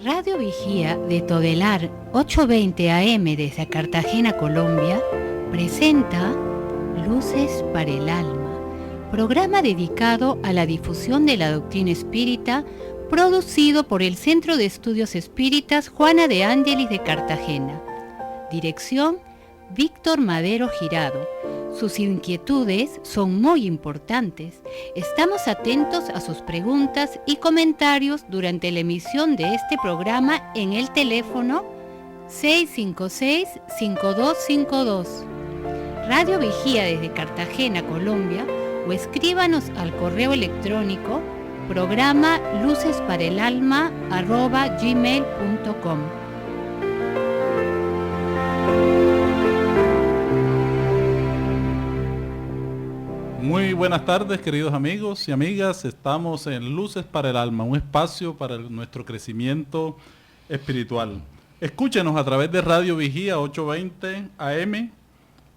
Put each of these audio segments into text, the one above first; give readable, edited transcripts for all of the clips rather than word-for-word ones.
Radio Vigía de Todelar 820 AM desde Cartagena, Colombia, presenta Luces para el Alma, programa dedicado a la difusión de la doctrina espírita, producido por el Centro de Estudios Espíritas Juana de Ángelis de Cartagena. Dirección: Víctor Madero Girado. Sus inquietudes son muy importantes. Estamos atentos a sus preguntas y comentarios durante la emisión de este programa en el teléfono 656-5252. Radio Vigía desde Cartagena, Colombia, o escríbanos al correo electrónico programa lucesparaelalma@gmail.com. Muy buenas tardes, queridos amigos y amigas. Estamos en Luces para el Alma, un espacio para nuestro crecimiento espiritual. Escúchenos a través de Radio Vigía 820 AM.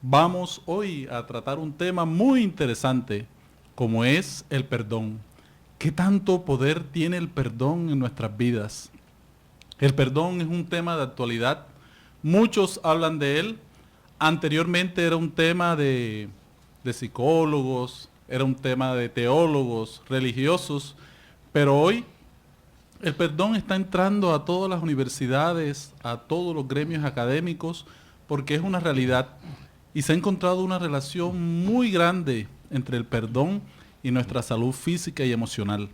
Vamos hoy a tratar un tema muy interesante, como es el perdón. ¿Qué tanto poder tiene el perdón en nuestras vidas? El perdón es un tema de actualidad. Muchos hablan de él. Anteriormente era un tema de psicólogos, era un tema de teólogos, religiosos, pero hoy el perdón está entrando a todas las universidades, a todos los gremios académicos, porque es una realidad y se ha encontrado una relación muy grande entre el perdón y nuestra salud física y emocional.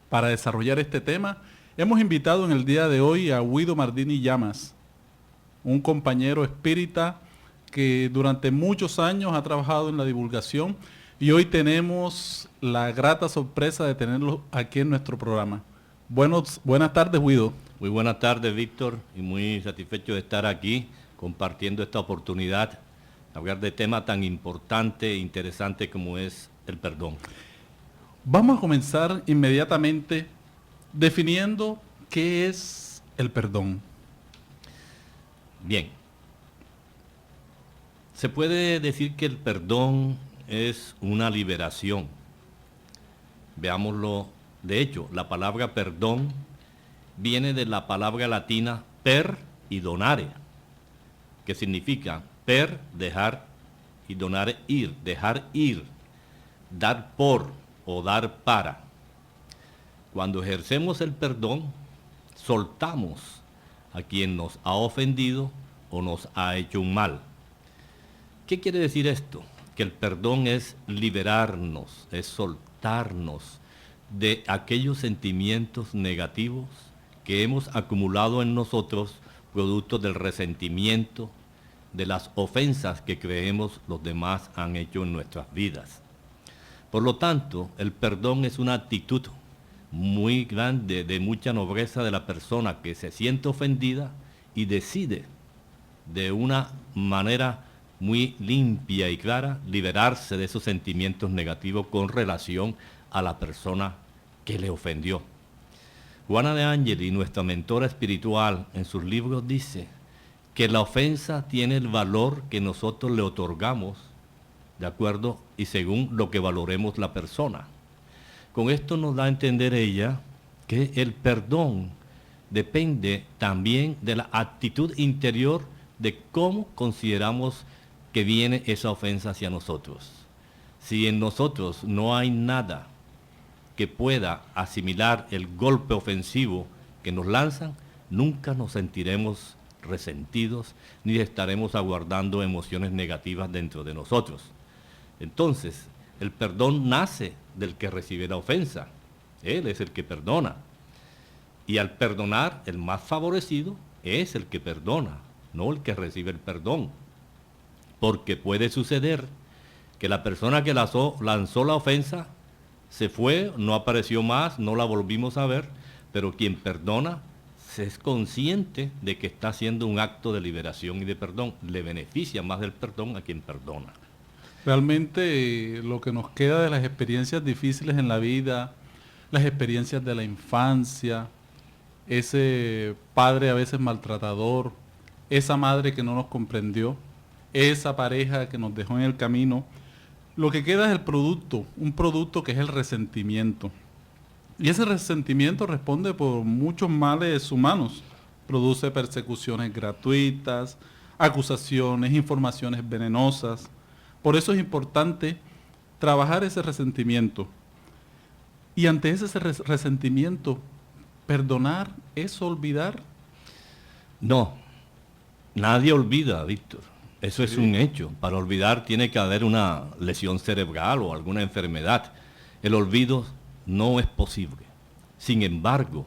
Para desarrollar este tema, hemos invitado en el día de hoy a Guido Mardini Llamas, un compañero espírita que durante muchos años ha trabajado en la divulgación, y hoy tenemos la grata sorpresa de tenerlo aquí en nuestro programa. Buenas tardes, Guido. Muy buenas tardes, Víctor, y muy satisfecho de estar aquí compartiendo esta oportunidad de hablar de tema tan importante e interesante como es el perdón. Vamos a comenzar inmediatamente definiendo qué es el perdón. Bien. Se puede decir que el perdón es una liberación. Veámoslo. De hecho, la palabra perdón viene de la palabra latina per y donare, que significa per, dejar, y donare, ir, dejar ir, dar por o dar para. Cuando ejercemos el perdón, soltamos a quien nos ha ofendido o nos ha hecho un mal. ¿Qué quiere decir esto? Que el perdón es liberarnos, es soltarnos de aquellos sentimientos negativos que hemos acumulado en nosotros, producto del resentimiento, de las ofensas que creemos los demás han hecho en nuestras vidas. Por lo tanto, el perdón es una actitud muy grande, de mucha nobleza de la persona que se siente ofendida y decide de una manera muy limpia y clara liberarse de esos sentimientos negativos con relación a la persona que le ofendió. Juana de Ángelis, nuestra mentora espiritual, en sus libros dice que la ofensa tiene el valor que nosotros le otorgamos, de acuerdo y según lo que valoremos la persona. Con esto nos da a entender ella que el perdón depende también de la actitud interior de cómo consideramos que viene esa ofensa hacia nosotros. Si en nosotros no hay nada que pueda asimilar el golpe ofensivo que nos lanzan, nunca nos sentiremos resentidos ni estaremos aguardando emociones negativas dentro de nosotros. Entonces, el perdón nace del que recibe la ofensa. Él es el que perdona. Y al perdonar, el más favorecido es el que perdona, no el que recibe el perdón. Porque puede suceder que la persona que lanzó la ofensa se fue, no apareció más, no la volvimos a ver, pero quien perdona se es consciente de que está haciendo un acto de liberación y de perdón. Le beneficia más del perdón a quien perdona. Realmente lo que nos queda de las experiencias difíciles en la vida, las experiencias de la infancia, ese padre a veces maltratador, esa madre que no nos comprendió, esa pareja que nos dejó en el camino, lo que queda es el producto, un producto que es el resentimiento. Y ese resentimiento responde por muchos males humanos. Produce persecuciones gratuitas, acusaciones, informaciones venenosas. Por eso es importante trabajar ese resentimiento. Y ante ese resentimiento, ¿perdonar es olvidar? No, nadie olvida, Víctor. Eso es un hecho. Para olvidar tiene que haber una lesión cerebral o alguna enfermedad. El olvido no es posible. Sin embargo,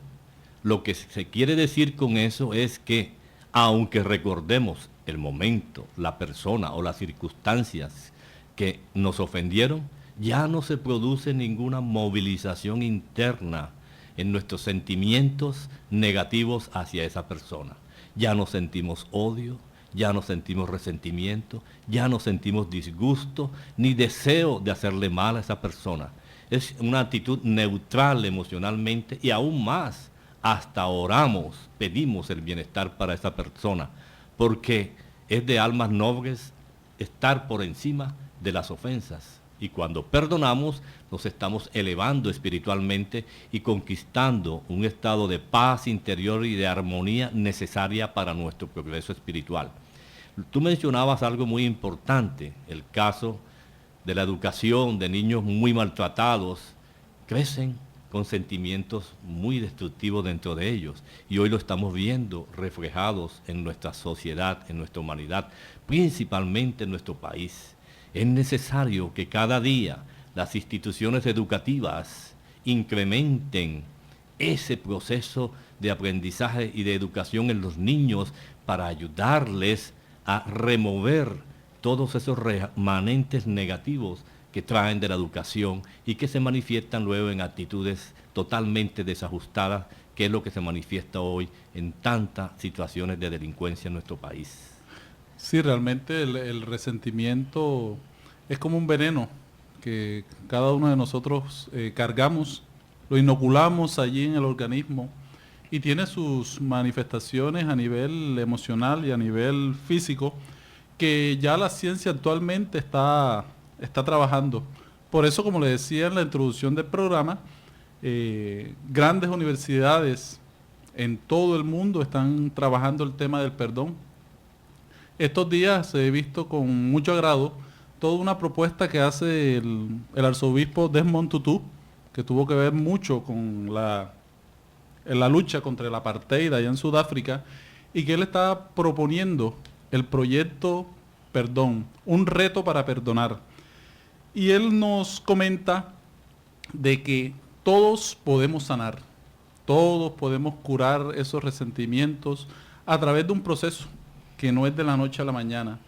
lo que se quiere decir con eso es que, aunque recordemos el momento, la persona o las circunstancias que nos ofendieron, ya no se produce ninguna movilización interna en nuestros sentimientos negativos hacia esa persona. Ya no sentimos odio, ya no sentimos resentimiento, ya no sentimos disgusto, ni deseo de hacerle mal a esa persona. Es una actitud neutral emocionalmente y aún más, hasta oramos, pedimos el bienestar para esa persona, porque es de almas nobles estar por encima de las ofensas. Y cuando perdonamos, nos estamos elevando espiritualmente y conquistando un estado de paz interior y de armonía necesaria para nuestro progreso espiritual. Tú mencionabas algo muy importante, el caso de la educación de niños muy maltratados. Crecen con sentimientos muy destructivos dentro de ellos. Y hoy lo estamos viendo reflejados en nuestra sociedad, en nuestra humanidad, principalmente en nuestro país. Es necesario que cada día las instituciones educativas incrementen ese proceso de aprendizaje y de educación en los niños para ayudarles a remover todos esos remanentes negativos que traen de la educación y que se manifiestan luego en actitudes totalmente desajustadas, que es lo que se manifiesta hoy en tantas situaciones de delincuencia en nuestro país. Sí, realmente el resentimiento es como un veneno que cada uno de nosotros cargamos, lo inoculamos allí en el organismo y tiene sus manifestaciones a nivel emocional y a nivel físico que ya la ciencia actualmente está trabajando. Por eso, como le decía en la introducción del programa, grandes universidades en todo el mundo están trabajando el tema del perdón. Estos días he visto con mucho agrado toda una propuesta que hace el arzobispo Desmond Tutu, que tuvo que ver mucho con en la lucha contra el apartheid allá en Sudáfrica, y que él está proponiendo el proyecto Perdón, un reto para perdonar. Y él nos comenta de que todos podemos sanar, todos podemos curar esos resentimientos a través de un proceso que no es de la noche a la mañana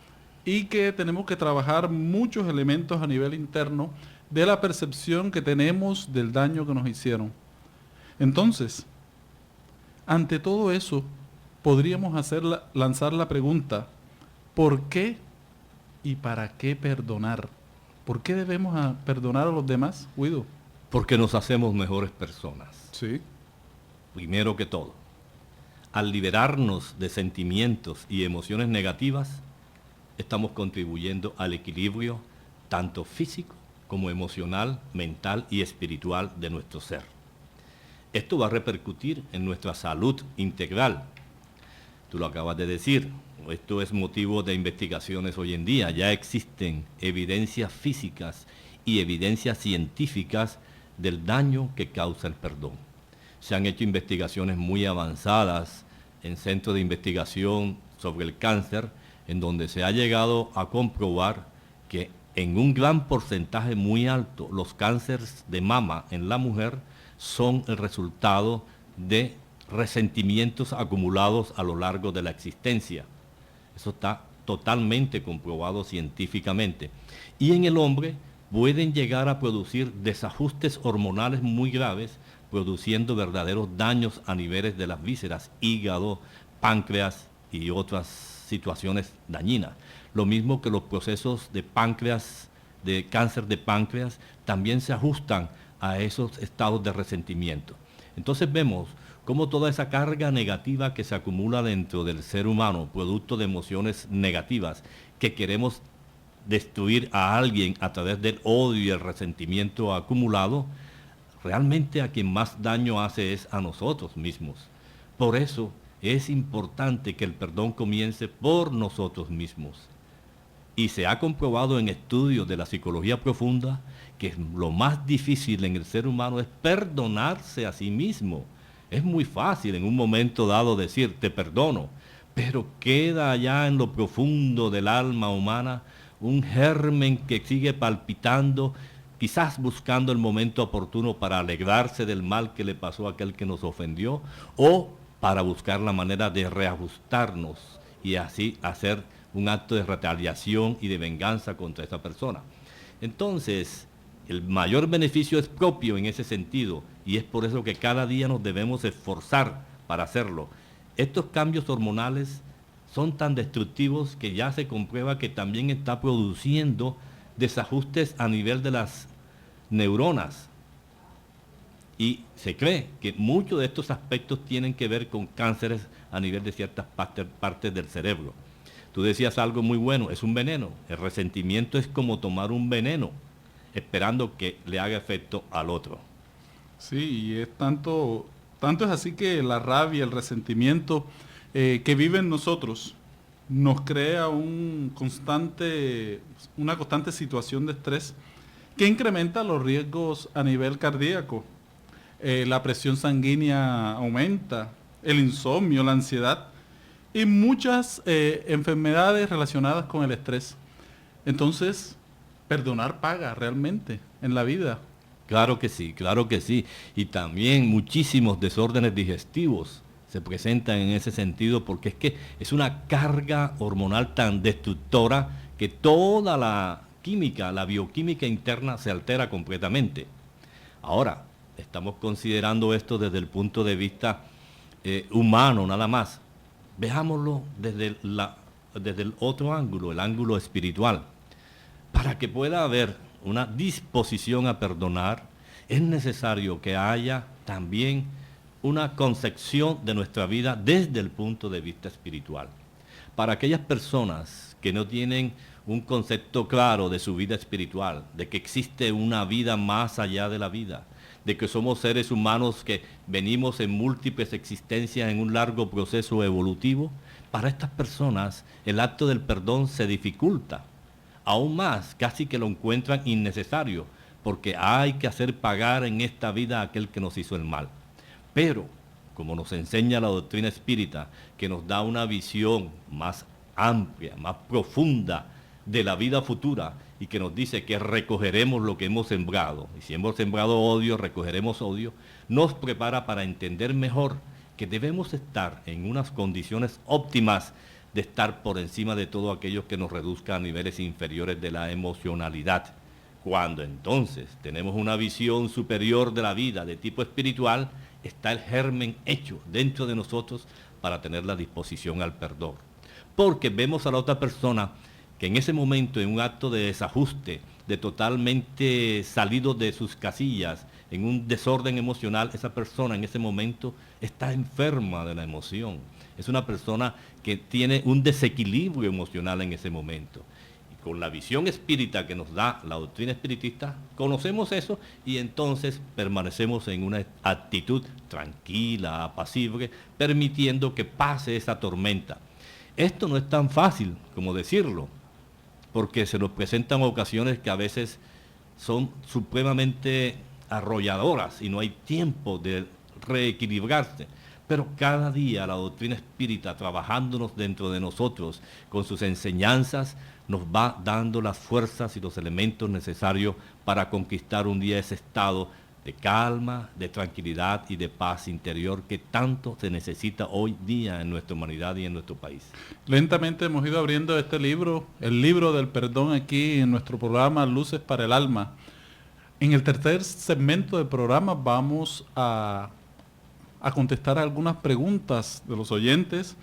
y que tenemos que trabajar muchos elementos a nivel interno de la percepción que tenemos del daño que nos hicieron. Entonces, ante todo eso, podríamos lanzar la pregunta, ¿por qué y para qué perdonar? ¿Por qué debemos perdonar a los demás, Guido? Porque nos hacemos mejores personas. Sí. Primero que todo, al liberarnos de sentimientos y emociones negativas, estamos contribuyendo al equilibrio tanto físico como emocional, mental y espiritual de nuestro ser. Esto va a repercutir en nuestra salud integral. Tú lo acabas de decir, esto es motivo de investigaciones hoy en día. Ya existen evidencias físicas y evidencias científicas del daño que causa el perdón. Se han hecho investigaciones muy avanzadas en centros de investigación sobre el cáncer, en donde se ha llegado a comprobar que en un gran porcentaje muy alto los cánceres de mama en la mujer son el resultado de resentimientos acumulados a lo largo de la existencia. Eso está totalmente comprobado científicamente. Y en el hombre pueden llegar a producir desajustes hormonales muy graves, produciendo verdaderos daños a niveles de las vísceras, hígado, páncreas y otras situaciones dañinas. Lo mismo que los procesos de páncreas, de cáncer de páncreas, también se ajustan a esos estados de resentimiento. Entonces vemos cómo toda esa carga negativa que se acumula dentro del ser humano, producto de emociones negativas, que queremos destruir a alguien a través del odio y el resentimiento acumulado, realmente a quien más daño hace es a nosotros mismos. Por eso es importante que el perdón comience por nosotros mismos. Y se ha comprobado en estudios de la psicología profunda que lo más difícil en el ser humano es perdonarse a sí mismo. Es muy fácil en un momento dado decir, te perdono, pero queda allá en lo profundo del alma humana un germen que sigue palpitando, quizás buscando el momento oportuno para alegrarse del mal que le pasó a aquel que nos ofendió, o para buscar la manera de reajustarnos y así hacer un acto de retaliación y de venganza contra esa persona. Entonces, el mayor beneficio es propio en ese sentido, y es por eso que cada día nos debemos esforzar para hacerlo. Estos cambios hormonales son tan destructivos que ya se comprueba que también está produciendo desajustes a nivel de las neuronas. Y se cree que muchos de estos aspectos tienen que ver con cánceres a nivel de ciertas partes del cerebro. Tú decías algo muy bueno, es un veneno. El resentimiento es como tomar un veneno, esperando que le haga efecto al otro. Sí, y es tanto es así que la rabia, el resentimiento que vive en nosotros nos crea una constante situación de estrés que incrementa los riesgos a nivel cardíaco. La presión sanguínea aumenta, el insomnio, la ansiedad y muchas enfermedades relacionadas con el estrés. Entonces, perdonar paga realmente en la vida. Claro que sí, claro que sí. Y también muchísimos desórdenes digestivos se presentan en ese sentido porque es que es una carga hormonal tan destructora que toda la química, la bioquímica interna se altera completamente. Ahora, estamos considerando esto desde el punto de vista humano nada más. Veámoslo desde el otro ángulo, el ángulo espiritual. Para que pueda haber una disposición a perdonar, es necesario que haya también una concepción de nuestra vida desde el punto de vista espiritual. Para aquellas personas que no tienen un concepto claro de su vida espiritual, de que existe una vida más allá de la vida, de que somos seres humanos que venimos en múltiples existencias en un largo proceso evolutivo, para estas personas el acto del perdón se dificulta. Aún más, casi que lo encuentran innecesario, porque hay que hacer pagar en esta vida a aquel que nos hizo el mal. Pero, como nos enseña la doctrina espírita, que nos da una visión más amplia, más profunda de la vida futura, y que nos dice que recogeremos lo que hemos sembrado, y si hemos sembrado odio, recogeremos odio, nos prepara para entender mejor que debemos estar en unas condiciones óptimas de estar por encima de todo aquello que nos reduzca a niveles inferiores de la emocionalidad. Cuando entonces tenemos una visión superior de la vida de tipo espiritual, está el germen hecho dentro de nosotros para tener la disposición al perdón. Porque vemos a la otra persona que en ese momento, en un acto de desajuste, de totalmente salido de sus casillas, en un desorden emocional, esa persona en ese momento está enferma de la emoción. Es una persona que tiene un desequilibrio emocional en ese momento. Y con la visión espírita que nos da la doctrina espiritista, conocemos eso y entonces permanecemos en una actitud tranquila, apacible, permitiendo que pase esa tormenta. Esto no es tan fácil como decirlo, porque se nos presentan ocasiones que a veces son supremamente arrolladoras y no hay tiempo de reequilibrarse. Pero cada día la doctrina espírita, trabajándonos dentro de nosotros con sus enseñanzas, nos va dando las fuerzas y los elementos necesarios para conquistar un día ese estado de calma, de tranquilidad y de paz interior que tanto se necesita hoy día en nuestra humanidad y en nuestro país. Lentamente hemos ido abriendo este libro, el libro del perdón, aquí en nuestro programa Luces para el Alma. En el tercer segmento del programa vamos a contestar algunas preguntas de los oyentes.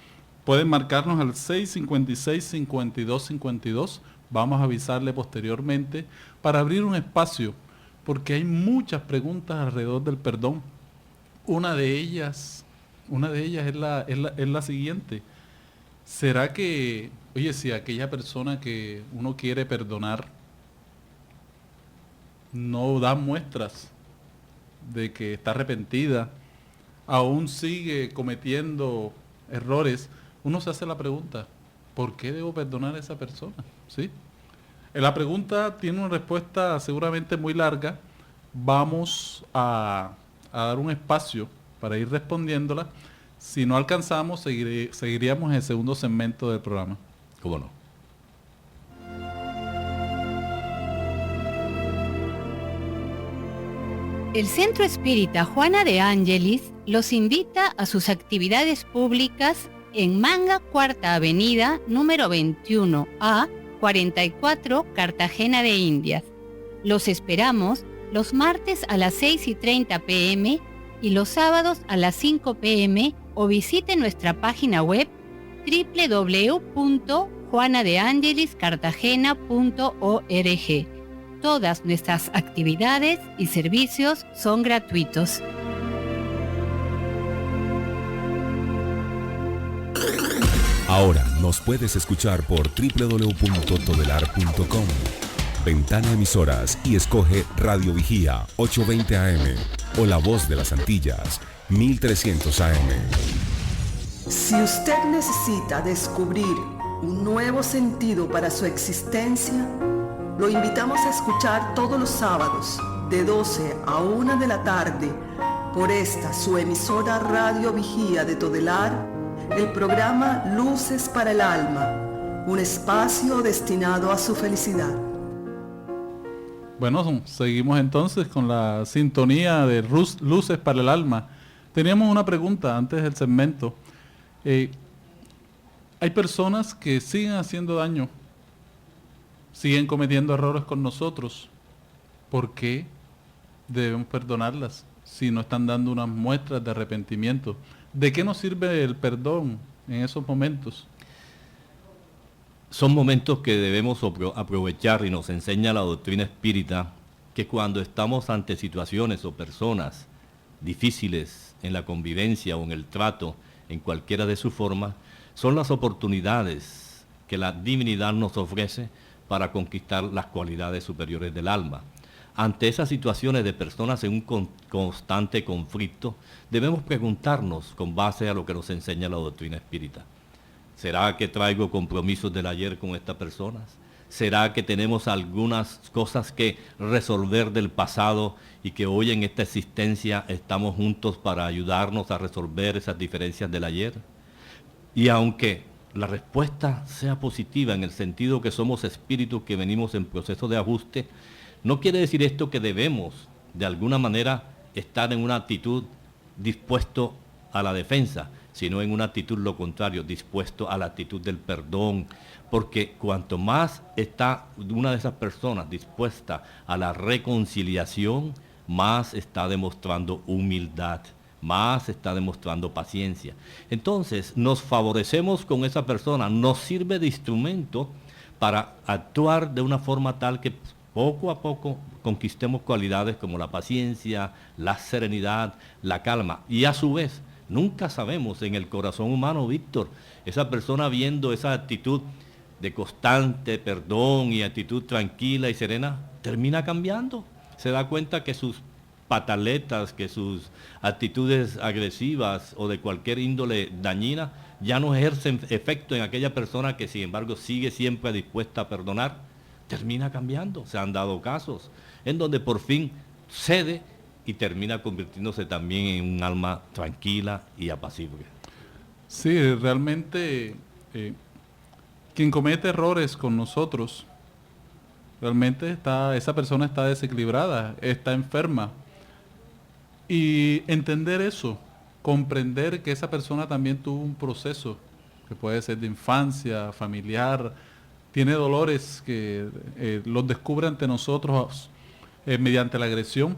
Pueden marcarnos al 656-5252. Vamos a avisarle posteriormente para abrir un espacio, porque hay muchas preguntas alrededor del perdón. Una de ellas es la siguiente. ¿Será que, si aquella persona que uno quiere perdonar no da muestras de que está arrepentida, aún sigue cometiendo errores, uno se hace la pregunta, ¿por qué debo perdonar a esa persona? ¿Sí? La pregunta tiene una respuesta seguramente muy larga. Vamos a dar un espacio para ir respondiéndola. Si no alcanzamos, seguiríamos en el segundo segmento del programa. ¿Cómo no? El Centro Espírita Juana de Ángelis los invita a sus actividades públicas en Manga, Cuarta Avenida, número 21A, 44, Cartagena de Indias. Los esperamos los martes a las 6:30 p.m. y los sábados a las 5 p.m. o visite nuestra página web www.juanadeangeliscartagena.org. Todas nuestras actividades y servicios son gratuitos. Ahora nos puedes escuchar por www.todelar.com. Ventana Emisoras y escoge Radio Vigía 820 AM o La Voz de las Antillas 1300 AM. Si usted necesita descubrir un nuevo sentido para su existencia, lo invitamos a escuchar todos los sábados de 12 a 1 de la tarde por esta su emisora Radio Vigía de Todelar, el programa Luces para el Alma, un espacio destinado a su felicidad. Bueno, seguimos entonces con la sintonía de Luces para el Alma. Teníamos una pregunta antes del segmento. Hay personas que siguen haciendo daño, siguen cometiendo errores con nosotros. ¿Por qué debemos perdonarlas si no están dando unas muestras de arrepentimiento? ¿De qué nos sirve el perdón en esos momentos? Son momentos que debemos aprovechar, y nos enseña la doctrina espírita que cuando estamos ante situaciones o personas difíciles en la convivencia o en el trato, en cualquiera de sus formas, son las oportunidades que la divinidad nos ofrece para conquistar las cualidades superiores del alma. Ante esas situaciones de personas en un constante conflicto, debemos preguntarnos con base a lo que nos enseña la doctrina espírita. ¿Será que traigo compromisos del ayer con estas personas? ¿Será que tenemos algunas cosas que resolver del pasado y que hoy en esta existencia estamos juntos para ayudarnos a resolver esas diferencias del ayer? Y aunque la respuesta sea positiva en el sentido que somos espíritus que venimos en proceso de ajuste, no quiere decir esto que debemos de alguna manera estar en una actitud dispuesto a la defensa, sino en una actitud lo contrario, dispuesto a la actitud del perdón, porque cuanto más está una de esas personas dispuesta a la reconciliación, más está demostrando humildad, más está demostrando paciencia. Entonces nos favorecemos con esa persona, nos sirve de instrumento para actuar de una forma tal que poco a poco conquistemos cualidades como la paciencia, la serenidad, la calma, y a su vez nunca sabemos en el corazón humano, Víctor, esa persona viendo esa actitud de constante perdón y actitud tranquila y serena, termina cambiando. Se da cuenta que sus pataletas, que sus actitudes agresivas o de cualquier índole dañina ya no ejercen efecto en aquella persona que sin embargo sigue siempre dispuesta a perdonar. Termina cambiando. Se han dado casos en donde por fin cede y termina convirtiéndose también en un alma tranquila y apacible. Sí, realmente quien comete errores con nosotros, realmente esa persona está desequilibrada, está enferma. Y entender eso, comprender que esa persona también tuvo un proceso, que puede ser de infancia, familiar, tiene dolores que los descubre ante nosotros mediante la agresión.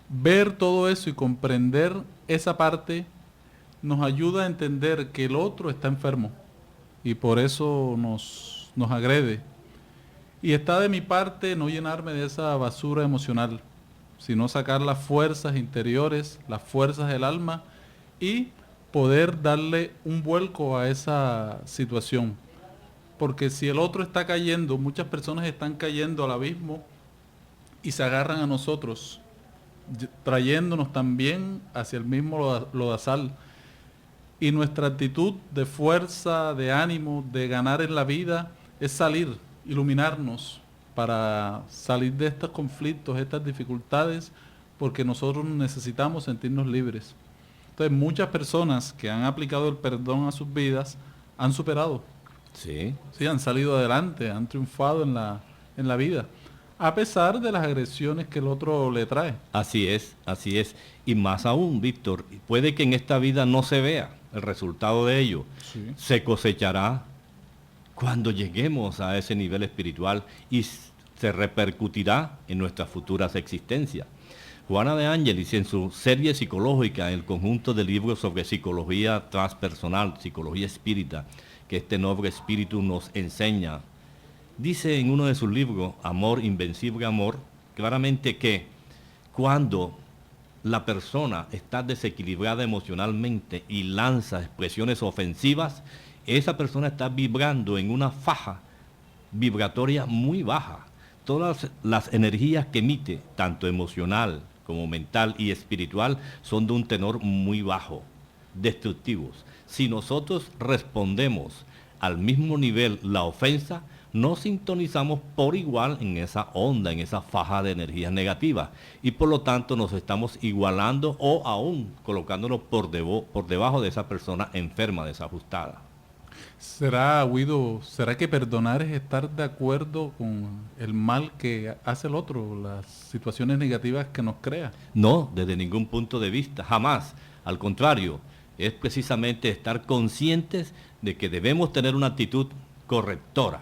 Ver todo eso y comprender esa parte nos ayuda a entender que el otro está enfermo y por eso nos agrede. Y está de mi parte no llenarme de esa basura emocional, sino sacar las fuerzas interiores, las fuerzas del alma y poder darle un vuelco a esa situación. Porque si el otro está cayendo, muchas personas están cayendo al abismo y se agarran a nosotros trayéndonos también hacia el mismo lodazal. Y nuestra actitud de fuerza, de ánimo, de ganar en la vida, es salir, iluminarnos para salir de estos conflictos, estas dificultades, porque nosotros necesitamos sentirnos libres. Entonces, muchas personas que han aplicado el perdón a sus vidas han superado. Sí. Sí, han salido adelante, han triunfado en la vida, a pesar de las agresiones que el otro le trae. Así es, así es. Y más aún, Víctor, puede que en esta vida no se vea el resultado de ello. Sí. Se cosechará cuando lleguemos a ese nivel espiritual y se repercutirá en nuestras futuras existencias. Juana de Ángelis, en su serie psicológica, el conjunto de libros sobre psicología transpersonal, psicología espírita, que este noble espíritu nos enseña, dice en uno de sus libros, Amor, Invencible Amor, claramente que cuando la persona está desequilibrada emocionalmente y lanza expresiones ofensivas, esa persona está vibrando en una faja vibratoria muy baja. Todas las energías que emite, tanto emocional como mental y espiritual, son de un tenor muy bajo, destructivos. Si nosotros respondemos al mismo nivel la ofensa, no sintonizamos por igual en esa onda, en esa faja de energías negativas, y por lo tanto nos estamos igualando o aún colocándonos por debajo de esa persona enferma, desajustada. ¿Será, Guido, será que perdonar es estar de acuerdo con el mal que hace el otro, las situaciones negativas que nos crea? No, desde ningún punto de vista, jamás. Al contrario, es precisamente estar conscientes de que debemos tener una actitud correctora.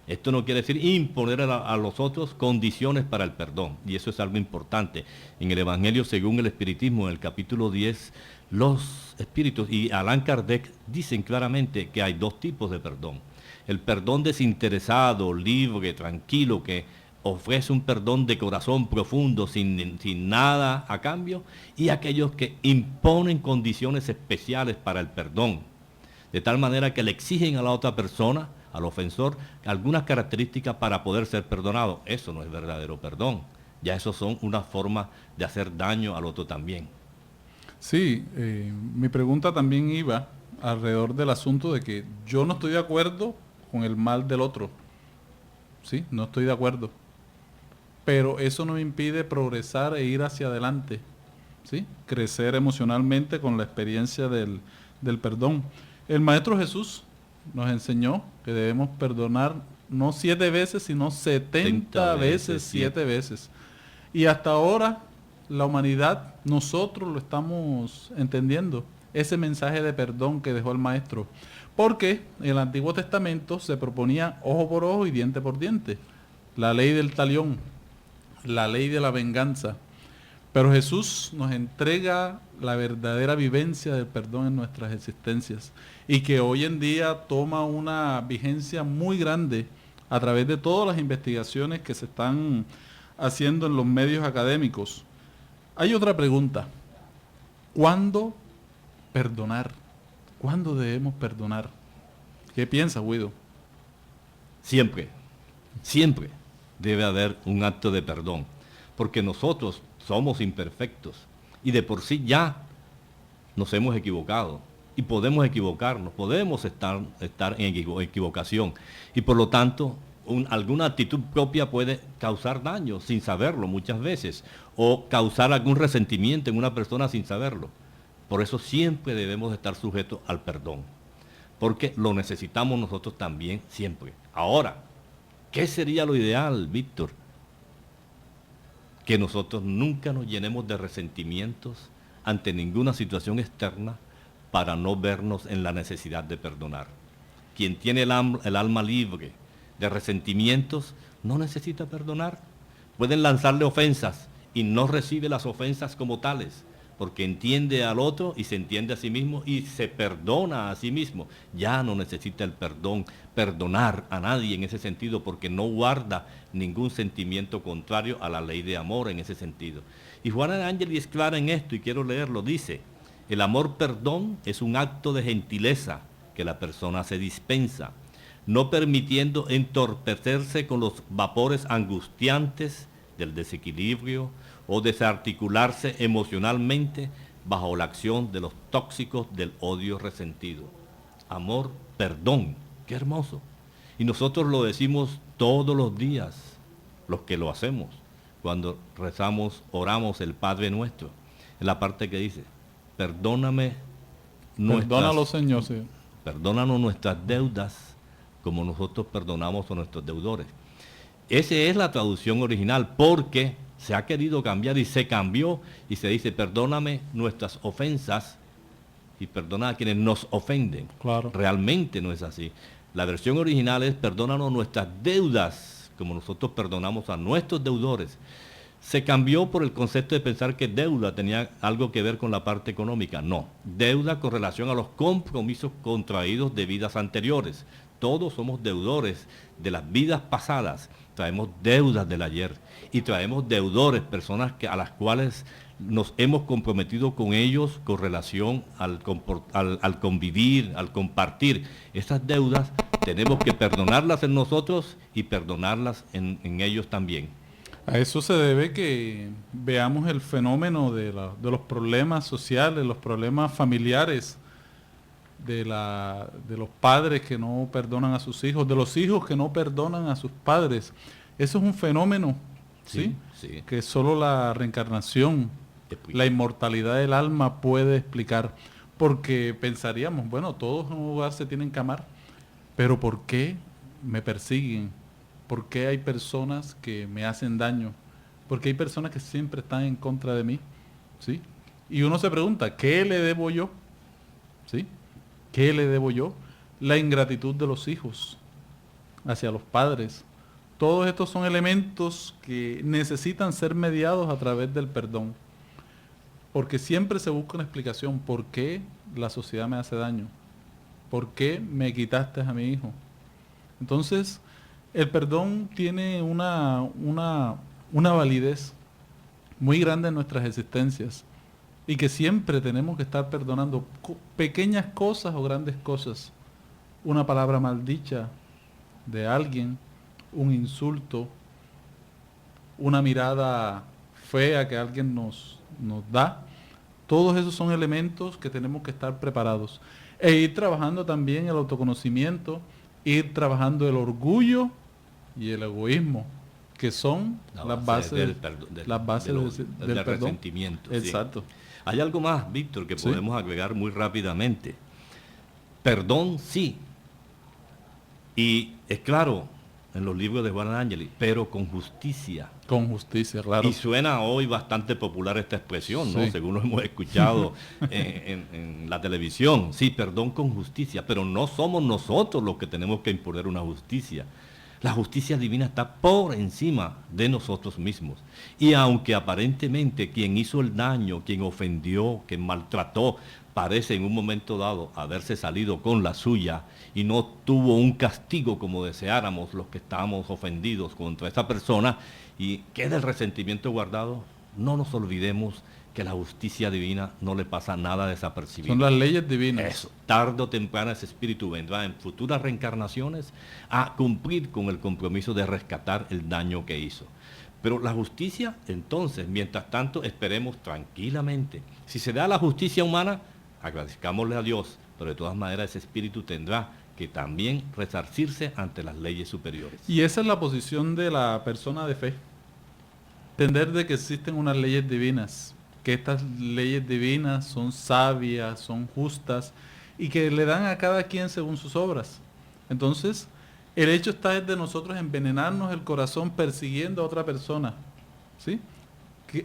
Esto no quiere decir imponer a los otros condiciones para el perdón, y eso es algo importante. En el Evangelio según el Espiritismo, en el capítulo 10, los espíritus y Allan Kardec dicen claramente que hay dos tipos de perdón. El perdón desinteresado, libre, tranquilo, que ofrece un perdón de corazón profundo, sin nada a cambio, y aquellos que imponen condiciones especiales para el perdón, de tal manera que le exigen a la otra persona, al ofensor, algunas características para poder ser perdonado. Eso no es verdadero perdón. Ya eso son una forma de hacer daño al otro también. Sí, mi pregunta también iba alrededor del asunto de que yo no estoy de acuerdo con el mal del otro. Sí, no estoy de acuerdo. Pero eso no me impide progresar e ir hacia adelante. ¿Sí? Crecer emocionalmente con la experiencia del perdón. El Maestro Jesús nos enseñó que debemos perdonar no 7 veces, sino 70 veces 7 veces. Y hasta ahora la humanidad, nosotros lo estamos entendiendo, ese mensaje de perdón que dejó el Maestro. Porque en el Antiguo Testamento se proponía ojo por ojo y diente por diente. La ley del talión, la ley de la venganza. Pero Jesús nos entrega la verdadera vivencia del perdón en nuestras existencias y que hoy en día toma una vigencia muy grande a través de todas las investigaciones que se están haciendo en los medios académicos. Hay otra pregunta. ¿Cuándo perdonar? ¿Cuándo debemos perdonar? ¿Qué piensas, Guido? Siempre debe haber un acto de perdón, porque nosotros somos imperfectos y de por sí ya nos hemos equivocado y podemos equivocarnos, podemos estar en equivocación y por lo tanto alguna actitud propia puede causar daño sin saberlo muchas veces o causar algún resentimiento en una persona sin saberlo. Por eso siempre debemos estar sujetos al perdón, porque lo necesitamos nosotros también siempre. Ahora, ¿qué sería lo ideal, Víctor? Que nosotros nunca nos llenemos de resentimientos ante ninguna situación externa para no vernos en la necesidad de perdonar. Quien tiene el alma libre de resentimientos no necesita perdonar. Pueden lanzarle ofensas y no recibe las ofensas como tales, porque entiende al otro y se entiende a sí mismo y se perdona a sí mismo. Ya no necesita el perdonar a nadie en ese sentido, porque no guarda ningún sentimiento contrario a la ley de amor en ese sentido. Y Juana de Ángelis es clara en esto y quiero leerlo. Dice, el amor perdón es un acto de gentileza que la persona se dispensa, no permitiendo entorpecerse con los vapores angustiantes del desequilibrio o desarticularse emocionalmente bajo la acción de los tóxicos del odio resentido. Amor, perdón, qué hermoso. Y nosotros lo decimos todos los días, los que lo hacemos, cuando rezamos, oramos el Padre Nuestro, en la parte que dice, perdóname Perdónalo, Señor, sí. Perdónanos nuestras deudas como nosotros perdonamos a nuestros deudores. Esa es la traducción original, porque se ha querido cambiar y se cambió y se dice, perdóname nuestras ofensas y perdona a quienes nos ofenden. Claro. Realmente no es así. La versión original es, perdónanos nuestras deudas como nosotros perdonamos a nuestros deudores. Se cambió por el concepto de pensar que deuda tenía algo que ver con la parte económica. No, deuda con relación a los compromisos contraídos de vidas anteriores. Todos somos deudores de las vidas pasadas. Traemos deudas del ayer y traemos deudores, personas a las cuales nos hemos comprometido con ellos con relación al convivir, al compartir. Esas deudas tenemos que perdonarlas en nosotros y perdonarlas en ellos también. A eso se debe que veamos el fenómeno de los problemas sociales, los problemas familiares, de los padres que no perdonan a sus hijos, de los hijos que no perdonan a sus padres. Eso es un fenómeno, ¿sí? Sí. Que solo la reencarnación, la inmortalidad del alma puede explicar. Porque pensaríamos, bueno, todos en un lugar se tienen que amar, pero ¿por qué me persiguen? ¿Por qué hay personas que me hacen daño? ¿Por qué hay personas que siempre están en contra de mí? ¿Sí? Y uno se pregunta, ¿qué le debo yo? ¿Sí? ¿Qué le debo yo? La ingratitud de los hijos hacia los padres. Todos estos son elementos que necesitan ser mediados a través del perdón. Porque siempre se busca una explicación. ¿Por qué la sociedad me hace daño? ¿Por qué me quitaste a mi hijo? Entonces, el perdón tiene una validez muy grande en nuestras existencias y que siempre tenemos que estar perdonando pequeñas cosas o grandes cosas. Una palabra maldicha de alguien, un insulto, una mirada fea que alguien nos da. Todos esos son elementos que tenemos que estar preparados. E ir trabajando también el autoconocimiento, ir trabajando el orgullo y el egoísmo, que son las bases del perdón. Resentimiento. Exacto. Sí. Hay algo más, Víctor, que podemos agregar muy rápidamente. Perdón, sí. Y es claro, en los libros de Juan Angeli, pero con justicia. Con justicia, claro. Y suena hoy bastante popular esta expresión, ¿no? Sí. Según lo hemos escuchado en la televisión. Sí, perdón con justicia, pero no somos nosotros los que tenemos que imponer una justicia. La justicia divina está por encima de nosotros mismos. Y aunque aparentemente quien hizo el daño, quien ofendió, quien maltrató, parece en un momento dado haberse salido con la suya y no tuvo un castigo como deseáramos los que estábamos ofendidos contra esa persona y queda el resentimiento guardado, no nos olvidemos que la justicia divina no le pasa nada desapercibido. Son las leyes divinas. Eso, tarde o temprano ese espíritu vendrá en futuras reencarnaciones a cumplir con el compromiso de rescatar el daño que hizo. Pero la justicia, entonces, mientras tanto, esperemos tranquilamente. Si se da la justicia humana, agradezcámosle a Dios, pero de todas maneras ese espíritu tendrá que también resarcirse ante las leyes superiores. Y esa es la posición de la persona de fe. Entender de que existen unas leyes divinas, que estas leyes divinas son sabias, son justas y que le dan a cada quien según sus obras. Entonces, el hecho está desde nosotros envenenarnos el corazón persiguiendo a otra persona, ¿sí?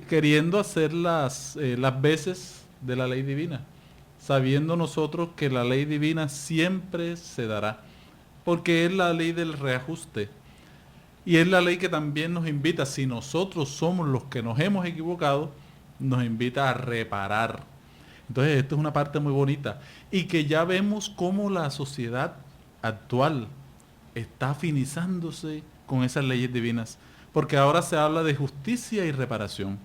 Queriendo hacer las veces de la ley divina, sabiendo nosotros que la ley divina siempre se dará, porque es la ley del reajuste. Y es la ley que también nos invita, si nosotros somos los que nos hemos equivocado, nos invita a reparar. Entonces, esto es una parte muy bonita. Y que ya vemos cómo la sociedad actual está afinizándose con esas leyes divinas. Porque ahora se habla de justicia y reparación.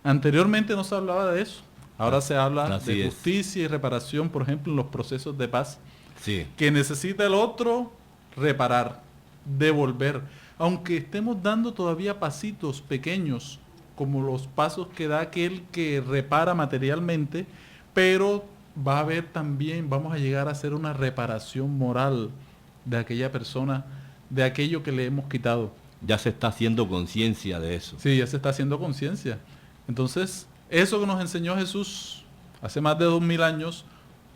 Anteriormente no se hablaba de eso. Ahora se habla de justicia y reparación, por ejemplo, en los procesos de paz. Sí. Que necesita el otro reparar, devolver. aunque estemos dando todavía pasitos pequeños, como los pasos que da aquel que repara materialmente, pero va a haber también, vamos a llegar a hacer una reparación moral de aquella persona, de aquello que le hemos quitado. Ya se está haciendo conciencia de eso. Sí, ya se está haciendo conciencia. Entonces, eso que nos enseñó Jesús hace más de 2000 años,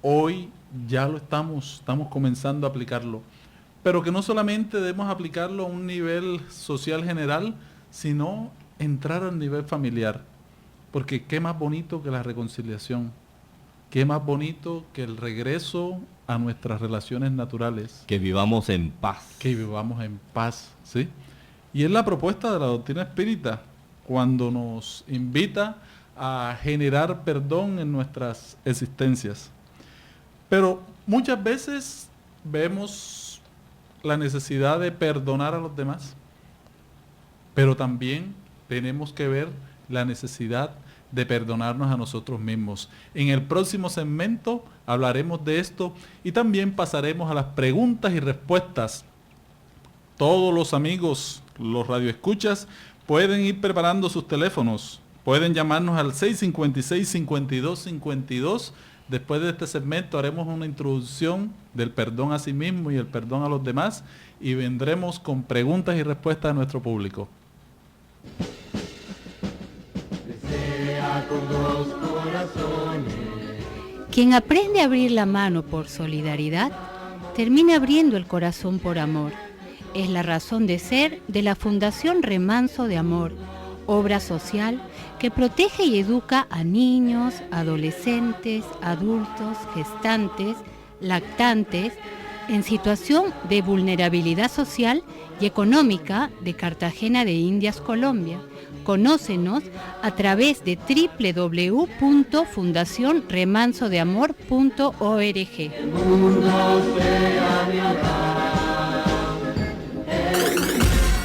hoy ya lo estamos comenzando a aplicarlo. Pero que no solamente debemos aplicarlo a un nivel social general, sino entrar al nivel familiar. Porque qué más bonito que la reconciliación. Qué más bonito que el regreso a nuestras relaciones naturales. Que vivamos en paz. Que vivamos en paz, ¿sí? Y es la propuesta de la doctrina espírita, cuando nos invita a generar perdón en nuestras existencias. Pero muchas veces vemos la necesidad de perdonar a los demás, pero también tenemos que ver la necesidad de perdonarnos a nosotros mismos. En el próximo segmento hablaremos de esto y también pasaremos a las preguntas y respuestas. Todos los amigos, los radioescuchas, pueden ir preparando sus teléfonos. Pueden llamarnos al 656-5252. Después de este segmento haremos una introducción del perdón a sí mismo y el perdón a los demás y vendremos con preguntas y respuestas a nuestro público. Quien aprende a abrir la mano por solidaridad, termina abriendo el corazón por amor. Es la razón de ser de la Fundación Remanso de Amor, obra social que protege y educa a niños, adolescentes, adultos, gestantes, lactantes, en situación de vulnerabilidad social y económica de Cartagena de Indias, Colombia. Conócenos a través de www.fundacionremansodeamor.org.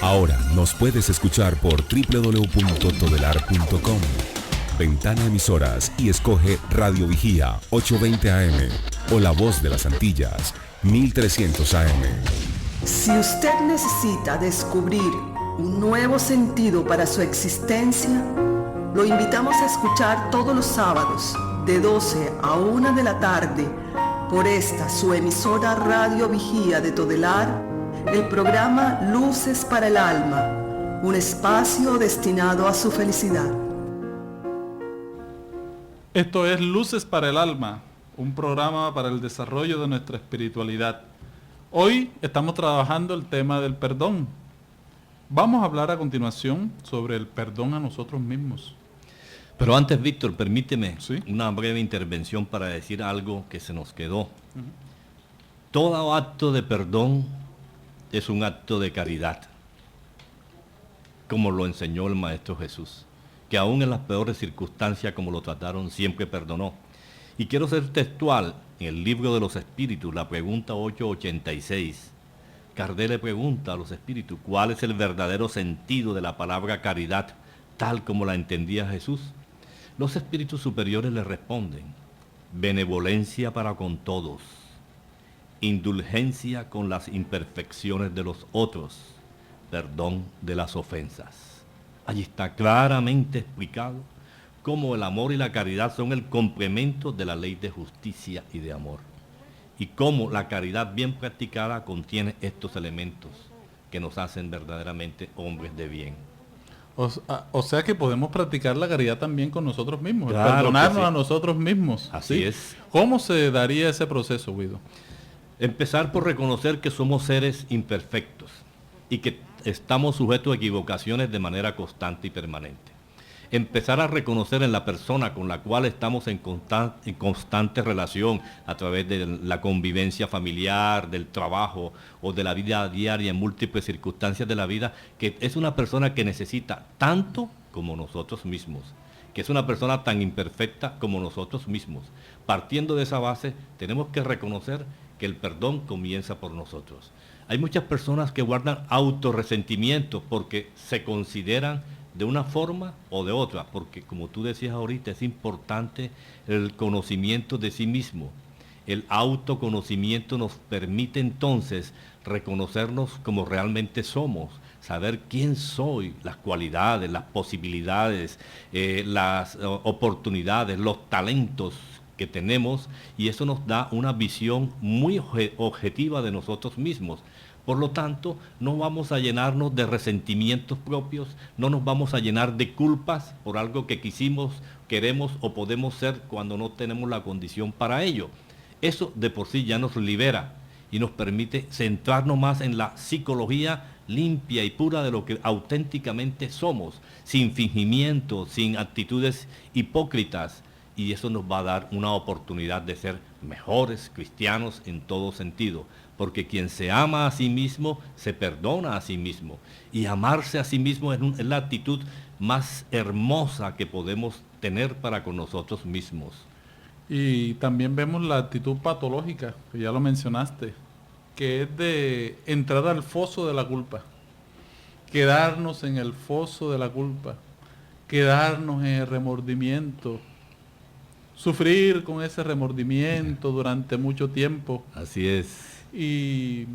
Ahora nos puedes escuchar por www.todelar.com. Ventana Emisoras y escoge Radio Vigía 820 AM o La Voz de las Antillas 1300 AM. Si usted necesita descubrir un nuevo sentido para su existencia, lo invitamos a escuchar todos los sábados de 12 a 1 de la tarde por esta su emisora Radio Vigía de Todelar, el programa Luces para el Alma, un espacio destinado a su felicidad. Esto es Luces para el Alma, un programa para el desarrollo de nuestra espiritualidad. Hoy estamos trabajando el tema del perdón. Vamos a hablar a continuación sobre el perdón a nosotros mismos. Pero antes, Víctor, permíteme ¿Sí? una breve intervención para decir algo que se nos quedó. Todo acto de perdón es un acto de caridad, como lo enseñó el Maestro Jesús, que aún en las peores circunstancias como lo trataron, siempre perdonó. Y quiero ser textual, en el Libro de los Espíritus, la pregunta 886, Kardec le pregunta a los espíritus, ¿cuál es el verdadero sentido de la palabra caridad, tal como la entendía Jesús? Los espíritus superiores le responden, benevolencia para con todos, indulgencia con las imperfecciones de los otros, perdón de las ofensas. Allí está claramente explicado cómo el amor y la caridad son el complemento de la ley de justicia y de amor, y cómo la caridad bien practicada contiene estos elementos que nos hacen verdaderamente hombres de bien. O sea que podemos practicar la caridad también con nosotros mismos, Claro perdonarnos que sí. a nosotros mismos. Así es. ¿Cómo se daría ese proceso, Guido? Empezar por reconocer que somos seres imperfectos y que estamos sujetos a equivocaciones de manera constante y permanente. Empezar a reconocer en la persona con la cual estamos en constante relación a través de la convivencia familiar, del trabajo o de la vida diaria en múltiples circunstancias de la vida, que es una persona que necesita tanto como nosotros mismos, que es una persona tan imperfecta como nosotros mismos. Partiendo de esa base, tenemos que reconocer que el perdón comienza por nosotros. Hay muchas personas que guardan autorresentimiento porque se consideran de una forma o de otra, porque como tú decías ahorita, es importante el conocimiento de sí mismo. El autoconocimiento nos permite entonces reconocernos como realmente somos, saber quién soy, las cualidades, las posibilidades, las oportunidades, los talentos que tenemos, y eso nos da una visión muy objetiva de nosotros mismos. Por lo tanto, no vamos a llenarnos de resentimientos propios, no nos vamos a llenar de culpas por algo que quisimos, queremos o podemos ser cuando no tenemos la condición para ello. Eso de por sí ya nos libera y nos permite centrarnos más en la psicología limpia y pura de lo que auténticamente somos, sin fingimiento, sin actitudes hipócritas, y eso nos va a dar una oportunidad de ser mejores cristianos en todo sentido, porque quien se ama a sí mismo se perdona a sí mismo, y amarse a sí mismo es la actitud más hermosa que podemos tener para con nosotros mismos. Y también vemos la actitud patológica, que ya lo mencionaste, que es de entrar al foso de la culpa, quedarnos en el foso de la culpa, quedarnos en el remordimiento, sufrir con ese remordimiento durante mucho tiempo. Así es. Y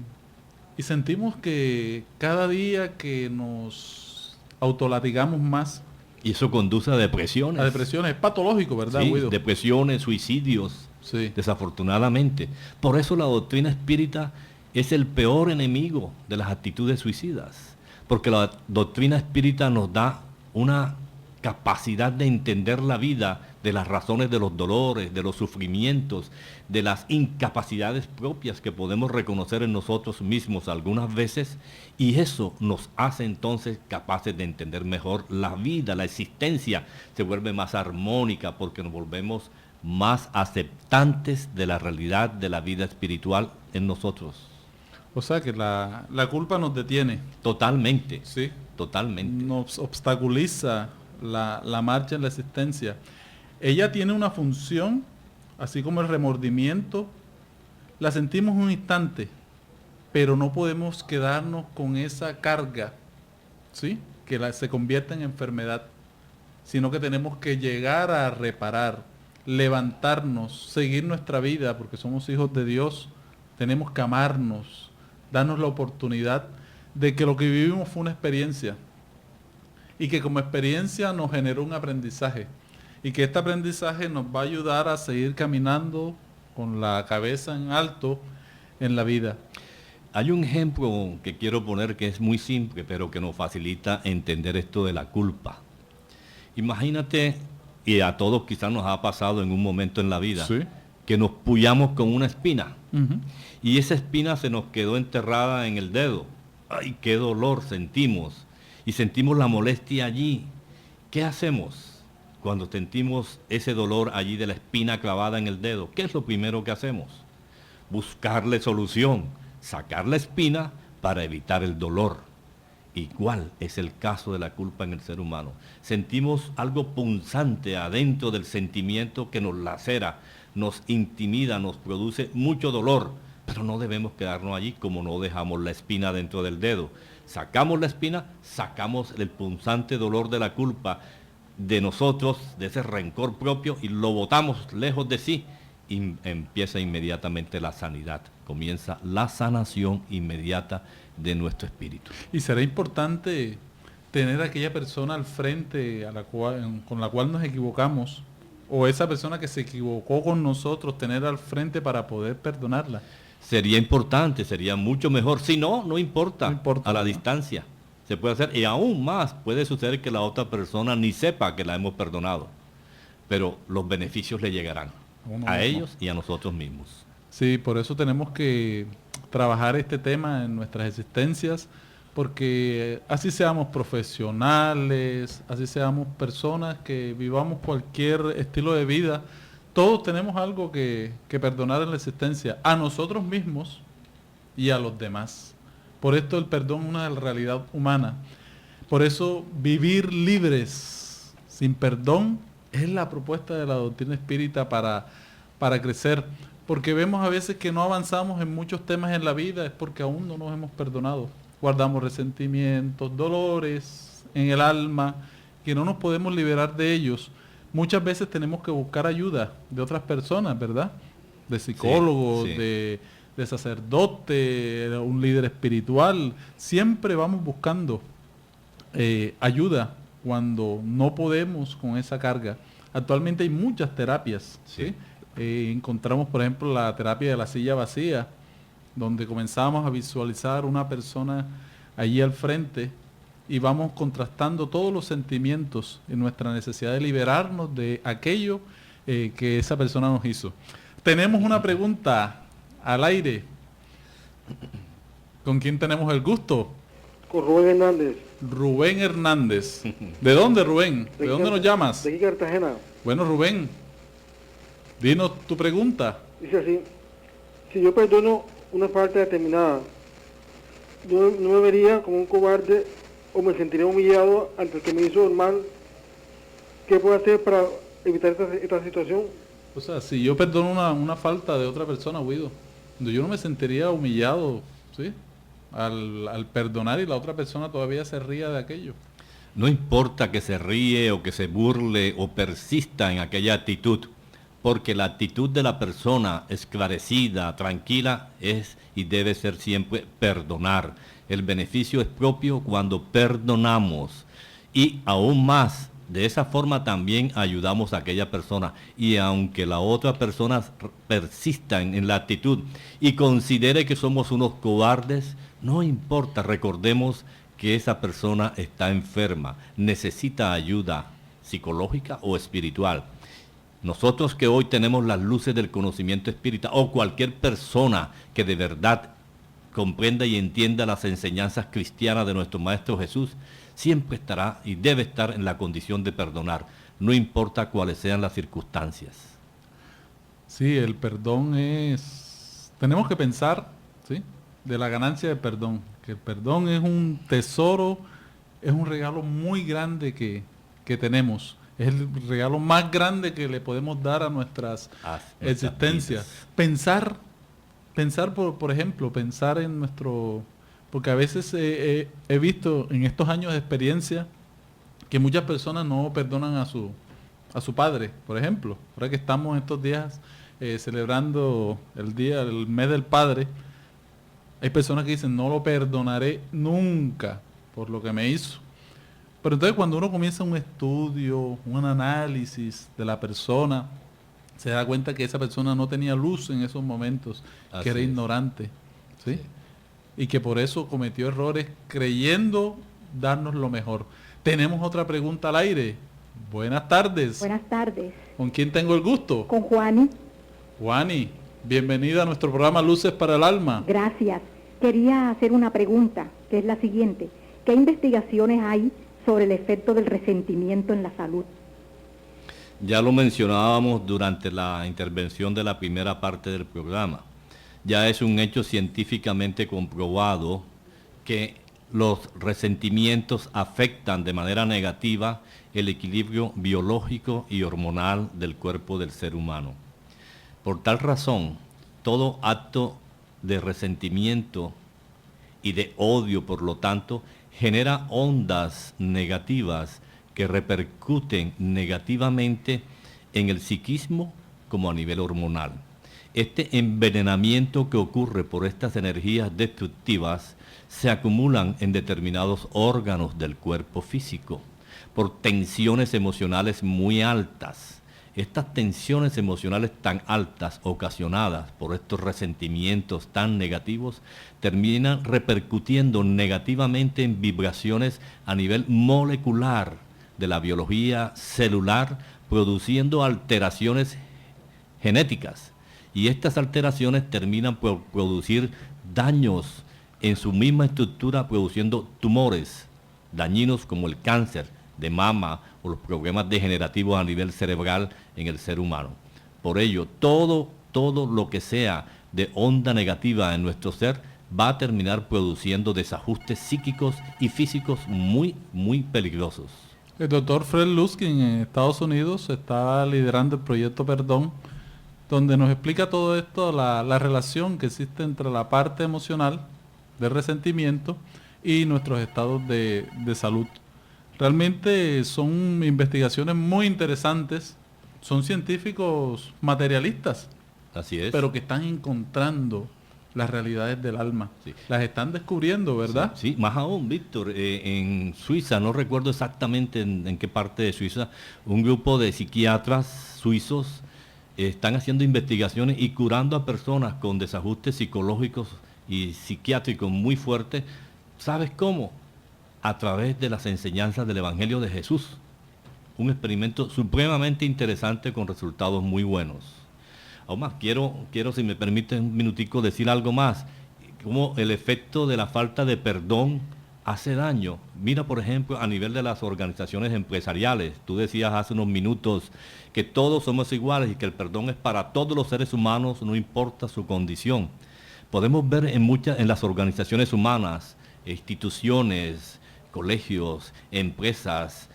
sentimos que cada día que nos autolatigamos más, y eso conduce a depresiones. a depresiones, es patológico, ¿verdad, Sí, Guido? depresiones, suicidios, Sí. desafortunadamente. Por eso la doctrina espírita es el peor enemigo de las actitudes suicidas, porque la doctrina espírita nos da una capacidad de entender la vida, de las razones de los dolores, de los sufrimientos, de las incapacidades propias que podemos reconocer en nosotros mismos algunas veces, y eso nos hace entonces capaces de entender mejor la vida, la existencia se vuelve más armónica porque nos volvemos más aceptantes de la realidad de la vida espiritual en nosotros. O sea que la culpa nos detiene, Totalmente, ¿sí? totalmente. Nos obstaculiza la marcha en la existencia. Ella tiene una función, así como el remordimiento, la sentimos un instante, pero no podemos quedarnos con esa carga, ¿sí? Que se convierte en enfermedad, sino que tenemos que llegar a reparar, levantarnos, seguir nuestra vida, porque somos hijos de Dios, tenemos que amarnos, darnos la oportunidad de que lo que vivimos fue una experiencia, y que como experiencia nos generó un aprendizaje, y que este aprendizaje nos va a ayudar a seguir caminando con la cabeza en alto en la vida. Hay un ejemplo que quiero poner que es muy simple, pero que nos facilita entender esto de la culpa. Imagínate, y a todos quizás nos ha pasado en un momento en la vida, Sí. que nos puyamos con una espina, Uh-huh. y esa espina se nos quedó enterrada en el dedo. ¡Ay, qué dolor sentimos! Y sentimos la molestia allí. ¿Qué hacemos cuando sentimos ese dolor allí de la espina clavada en el dedo? ¿Qué es lo primero que hacemos? Buscarle solución, sacar la espina para evitar el dolor. Igual es el caso de la culpa en el ser humano. Sentimos algo punzante adentro del sentimiento que nos lacera, nos intimida, nos produce mucho dolor, pero no debemos quedarnos allí como no dejamos la espina dentro del dedo. Sacamos la espina, sacamos el punzante dolor de la culpa de nosotros, de ese rencor propio, y lo botamos lejos de sí, y empieza inmediatamente la sanidad, comienza la sanación inmediata de nuestro espíritu. Y será importante tener a aquella persona al frente con la cual nos equivocamos, o esa persona que se equivocó con nosotros, tener al frente para poder perdonarla. Sería importante, sería mucho mejor. Si no, no importa, a la ¿no? distancia se puede hacer. Y aún más puede suceder que la otra persona ni sepa que la hemos perdonado, pero los beneficios le llegarán a ellos y a nosotros mismos. Sí, por eso tenemos que trabajar este tema en nuestras existencias, porque así seamos profesionales, así seamos personas que vivamos cualquier estilo de vida, todos tenemos algo que perdonar en la existencia, a nosotros mismos y a los demás. Por esto el perdón es una realidad humana. Por eso vivir libres sin perdón es la propuesta de la doctrina espírita para crecer. Porque vemos a veces que no avanzamos en muchos temas en la vida, es porque aún no nos hemos perdonado. Guardamos resentimientos, dolores en el alma, que no nos podemos liberar de ellos. Muchas veces tenemos que buscar ayuda de otras personas, ¿verdad? De psicólogos, Sí. de de sacerdote, un líder espiritual. Siempre vamos buscando ayuda cuando no podemos con esa carga. Actualmente hay muchas terapias. ¿Sí? Encontramos, por ejemplo, la terapia de la silla vacía, donde comenzamos a visualizar una persona allí al frente y vamos contrastando todos los sentimientos en nuestra necesidad de liberarnos de aquello que esa persona nos hizo. Tenemos una pregunta al aire. ¿Con quién tenemos el gusto? Con Rubén Hernández. Rubén Hernández. ¿De dónde, Rubén? ¿De dónde nos llamas? De aquí, Cartagena. Bueno, Rubén, dinos tu pregunta. Dice así: si yo perdono una falta determinada, yo no me vería como un cobarde o me sentiría humillado ante el que me hizo el mal. ¿Qué puedo hacer para evitar esta situación? O sea, si yo perdono una falta de otra persona, Guido, yo no me sentiría humillado, ¿sí? Al perdonar y la otra persona todavía se ría de aquello. No importa que se ríe o que se burle o persista en aquella actitud, porque la actitud de la persona esclarecida, tranquila, es y debe ser siempre perdonar. El beneficio es propio cuando perdonamos, y aún más, de esa forma también ayudamos a aquella persona. Y aunque la otra persona persista en la actitud y considere que somos unos cobardes, no importa, recordemos que esa persona está enferma, necesita ayuda psicológica o espiritual. Nosotros que hoy tenemos las luces del conocimiento espiritual, o cualquier persona que de verdad comprenda y entienda las enseñanzas cristianas de nuestro Maestro Jesús, siempre estará y debe estar en la condición de perdonar, no importa cuáles sean las circunstancias. Sí, el perdón es... Tenemos que pensar, ¿sí?, de la ganancia del perdón, que el perdón es un tesoro, es un regalo muy grande que tenemos. Es el regalo más grande que le podemos dar a nuestras existencias. Pensar por ejemplo, pensar en nuestro... Porque a veces he visto en estos años de experiencia que muchas personas no perdonan a su padre, por ejemplo. Ahora que estamos estos días celebrando el mes del padre, hay personas que dicen, no lo perdonaré nunca por lo que me hizo. Pero entonces cuando uno comienza un estudio, un análisis de la persona, se da cuenta que esa persona no tenía luz en esos momentos, que era ignorante, ¿sí? Sí. Y que por eso cometió errores creyendo darnos lo mejor. Tenemos otra pregunta al aire. Buenas tardes. Buenas tardes. ¿Con quién tengo el gusto? Con Juani. Juani, bienvenida a nuestro programa Luces para el Alma. Gracias. Quería hacer una pregunta, que es la siguiente. ¿Qué investigaciones hay sobre el efecto del resentimiento en la salud? Ya lo mencionábamos durante la intervención de la primera parte del programa. Ya es un hecho científicamente comprobado que los resentimientos afectan de manera negativa el equilibrio biológico y hormonal del cuerpo del ser humano. Por tal razón, todo acto de resentimiento y de odio, por lo tanto, genera ondas negativas que repercuten negativamente en el psiquismo como a nivel hormonal. Este envenenamiento que ocurre por estas energías destructivas se acumulan en determinados órganos del cuerpo físico por tensiones emocionales muy altas. Estas tensiones emocionales tan altas ocasionadas por estos resentimientos tan negativos terminan repercutiendo negativamente en vibraciones a nivel molecular de la biología celular, produciendo alteraciones genéticas. Y estas alteraciones terminan por producir daños en su misma estructura, produciendo tumores dañinos como el cáncer de mama o los problemas degenerativos a nivel cerebral en el ser humano. Por ello, todo lo que sea de onda negativa en nuestro ser va a terminar produciendo desajustes psíquicos y físicos muy, muy peligrosos. El doctor Fred Luskin en Estados Unidos está liderando el proyecto Perdón, donde nos explica todo esto, la relación que existe entre la parte emocional del resentimiento y nuestros estados de salud. Realmente son investigaciones muy interesantes, son científicos materialistas, así es, pero que están encontrando las realidades del alma. Sí. Las están descubriendo, ¿verdad? Sí, más aún, Víctor, en Suiza, no recuerdo exactamente en qué parte de Suiza, un grupo de psiquiatras suizos están haciendo investigaciones y curando a personas con desajustes psicológicos y psiquiátricos muy fuertes. ¿Sabes cómo? A través de las enseñanzas del Evangelio de Jesús. Un experimento supremamente interesante con resultados muy buenos. Aún más, quiero, si me permite un minutico, decir algo más. Cómo el efecto de la falta de perdón hace daño. Mira, por ejemplo, a nivel de las organizaciones empresariales. Tú decías hace unos minutos que todos somos iguales y que el perdón es para todos los seres humanos, no importa su condición. Podemos ver en las organizaciones humanas, instituciones, colegios, empresas,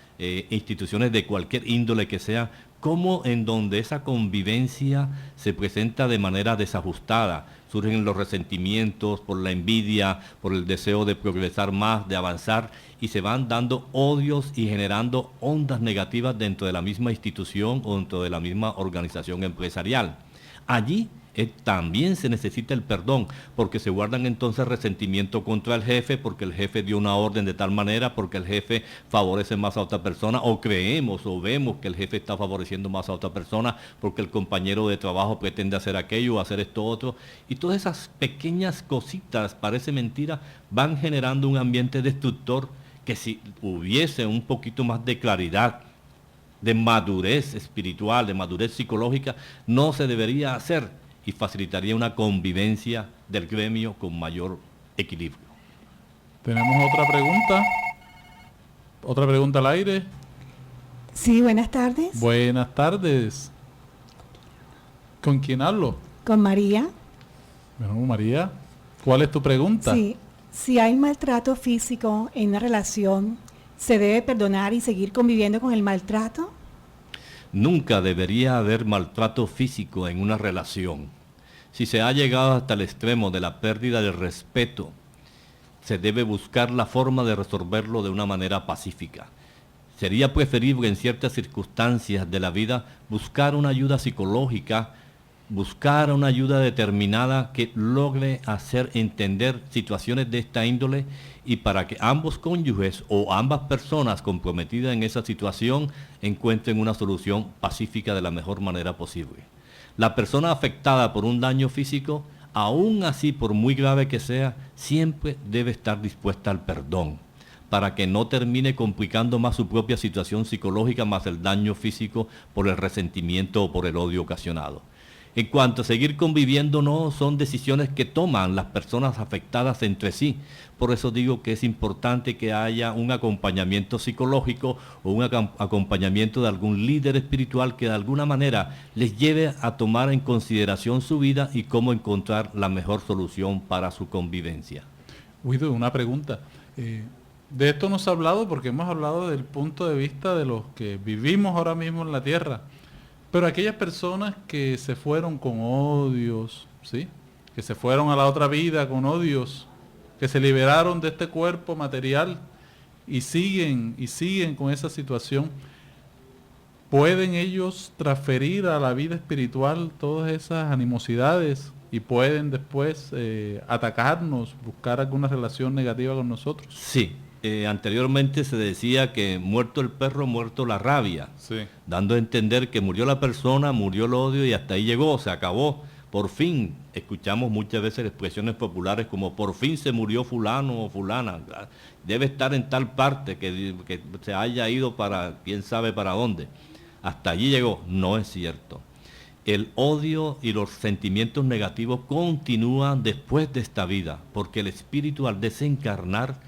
instituciones de cualquier índole que sea, cómo en donde esa convivencia se presenta de manera desajustada, surgen los resentimientos por la envidia, por el deseo de progresar más, de avanzar, y se van dando odios y generando ondas negativas dentro de la misma institución o dentro de la misma organización empresarial. Allí también se necesita el perdón, porque se guardan entonces resentimiento contra el jefe, porque el jefe dio una orden de tal manera, porque el jefe favorece más a otra persona, o creemos o vemos que el jefe está favoreciendo más a otra persona, porque el compañero de trabajo pretende hacer aquello o hacer esto otro, y todas esas pequeñas cositas, parece mentira, van generando un ambiente destructor que si hubiese un poquito más de claridad, de madurez espiritual, de madurez psicológica, no se debería hacer, y facilitaría una convivencia del gremio con mayor equilibrio. Tenemos otra pregunta al aire. Sí, buenas tardes. Buenas tardes. ¿Con quién hablo? Con María. Bueno, María, ¿cuál es tu pregunta? Sí, si hay maltrato físico en una relación, ¿se debe perdonar y seguir conviviendo con el maltrato? Nunca debería haber maltrato físico en una relación. Si se ha llegado hasta el extremo de la pérdida del respeto, se debe buscar la forma de resolverlo de una manera pacífica. Sería preferible en ciertas circunstancias de la vida buscar una ayuda psicológica, buscar una ayuda determinada que logre hacer entender situaciones de esta índole, y para que ambos cónyuges o ambas personas comprometidas en esa situación encuentren una solución pacífica de la mejor manera posible. La persona afectada por un daño físico, aún así por muy grave que sea, siempre debe estar dispuesta al perdón, para que no termine complicando más su propia situación psicológica más el daño físico por el resentimiento o por el odio ocasionado. En cuanto a seguir conviviendo, no son decisiones que toman las personas afectadas entre sí. Por eso digo que es importante que haya un acompañamiento psicológico o un acompañamiento de algún líder espiritual que de alguna manera les lleve a tomar en consideración su vida y cómo encontrar la mejor solución para su convivencia. Guido, una pregunta. De esto nos ha hablado porque hemos hablado del punto de vista de los que vivimos ahora mismo en la tierra. Pero aquellas personas que se fueron con odios, ¿sí? Que se fueron a la otra vida con odios, que se liberaron de este cuerpo material y siguen con esa situación, ¿pueden ellos transferir a la vida espiritual todas esas animosidades y pueden después atacarnos, buscar alguna relación negativa con nosotros? Sí. Anteriormente se decía que muerto el perro, muerto la rabia, sí, dando a entender que murió la persona, murió el odio y hasta ahí llegó, se acabó. Por fin, escuchamos muchas veces expresiones populares como por fin se murió fulano o fulana, debe estar en tal parte que se haya ido para quién sabe para dónde. Hasta allí llegó, no es cierto. El odio y los sentimientos negativos continúan después de esta vida, porque el espíritu al desencarnar